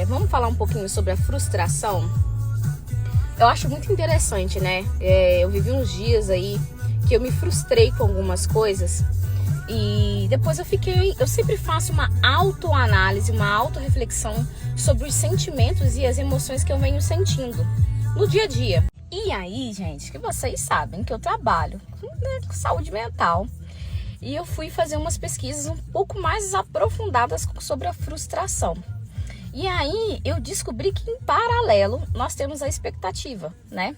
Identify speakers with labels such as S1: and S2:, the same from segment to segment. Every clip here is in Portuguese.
S1: Vamos falar um pouquinho sobre a frustração? Eu acho muito interessante, né? Eu vivi uns dias aí que eu me frustrei com algumas coisas e depois eu sempre faço uma autoanálise, uma autorreflexão sobre os sentimentos e as emoções que eu venho sentindo no dia a dia. E aí, gente, que vocês sabem que eu trabalho com saúde mental e eu fui fazer umas pesquisas um pouco mais aprofundadas sobre a frustração. E aí eu descobri que em paralelo nós temos a expectativa, né?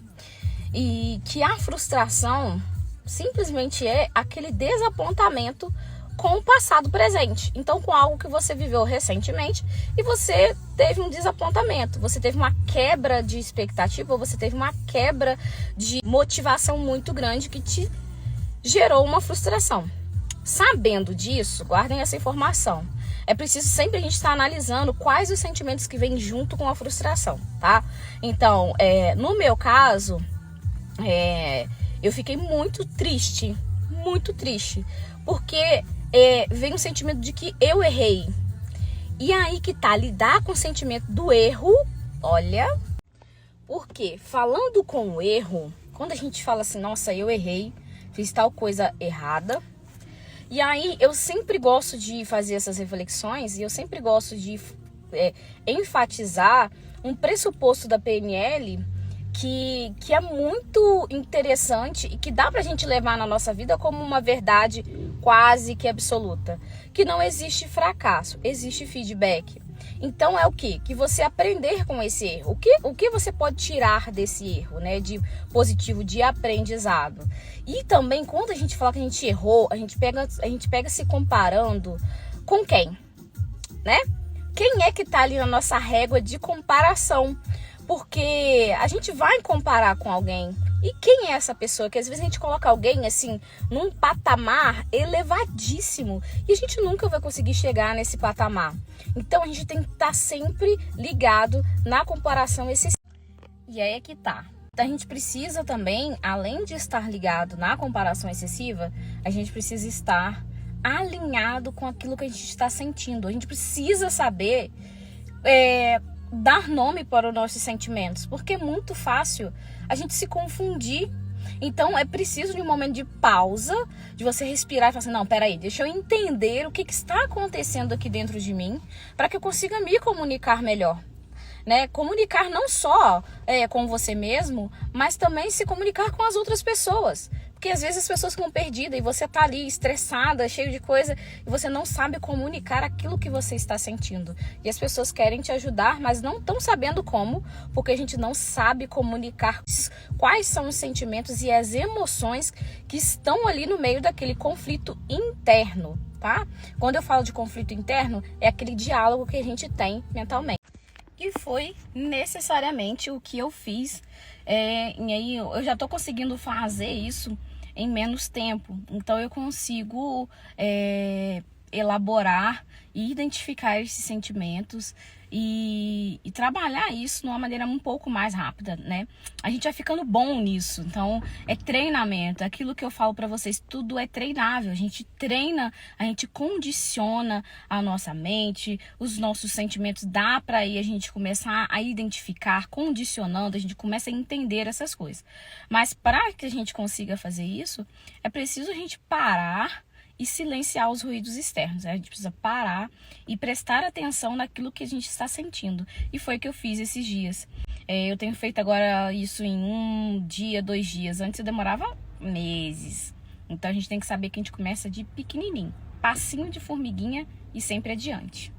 S1: E que a frustração simplesmente é aquele desapontamento com o passado presente. Então, com algo que você viveu recentemente e você teve um desapontamento, você teve uma quebra de expectativa, ou você teve uma quebra de motivação muito grande que te gerou uma frustração. Sabendo disso, guardem essa informação. É preciso sempre a gente estar analisando quais os sentimentos que vêm junto com a frustração, tá? Então, no meu caso, eu fiquei muito triste, porque vem um sentimento de que eu errei. E aí que tá, lidar com o sentimento do erro, olha, porque falando com o erro, quando a gente fala assim, nossa, eu errei, fiz tal coisa errada, e aí eu sempre gosto de fazer essas reflexões e eu sempre gosto de enfatizar um pressuposto da PNL que é muito interessante e que dá pra gente levar na nossa vida como uma verdade quase que absoluta. Que não existe fracasso, existe feedback. Então é o quê? Que você aprender com esse erro. O que você pode tirar desse erro, né? De positivo, de aprendizado. E também, quando a gente fala que a gente errou, a gente pega se comparando com quem? Né? Quem é que tá ali na nossa régua de comparação? Porque a gente vai comparar com alguém. E quem é essa pessoa? Que às vezes a gente coloca alguém assim num patamar elevadíssimo e a gente nunca vai conseguir chegar nesse patamar. Então a gente tem que estar sempre ligado na comparação excessiva. E aí é que tá. A gente precisa também, além de estar ligado na comparação excessiva, a gente precisa estar alinhado com aquilo que a gente está sentindo. A gente precisa saber dar nome para os nossos sentimentos, porque é muito fácil a gente se confundir. Então é preciso de um momento de pausa, de você respirar e falar assim, não, peraí, deixa eu entender o que está acontecendo aqui dentro de mim, para que eu consiga me comunicar melhor. Né? Comunicar não só com você mesmo, mas também se comunicar com as outras pessoas. Porque às vezes as pessoas ficam perdidas e você tá ali estressada, cheio de coisa, e você não sabe comunicar aquilo que você está sentindo. E as pessoas querem te ajudar, mas não estão sabendo como, porque a gente não sabe comunicar quais são os sentimentos e as emoções que estão ali no meio daquele conflito interno, tá? Quando eu falo de conflito interno, é aquele diálogo que a gente tem mentalmente. E foi necessariamente o que eu fiz. E aí eu já tô conseguindo fazer isso em menos tempo. Então eu consigo elaborar e identificar esses sentimentos e trabalhar isso de uma maneira um pouco mais rápida, né? A gente vai ficando bom nisso. Então é treinamento. Aquilo que eu falo pra vocês, tudo é treinável. A gente treina, a gente condiciona a nossa mente, os nossos sentimentos. Dá pra aí a gente começar a identificar, condicionando, a gente começa a entender essas coisas. Mas para que a gente consiga fazer isso, é preciso a gente parar e silenciar os ruídos externos. A gente precisa parar e prestar atenção naquilo que a gente está sentindo. E foi o que eu fiz esses dias. Eu tenho feito agora isso em 1 dia, 2 dias. Antes eu demorava meses. Então a gente tem que saber que a gente começa de pequenininho. Passinho de formiguinha e sempre adiante.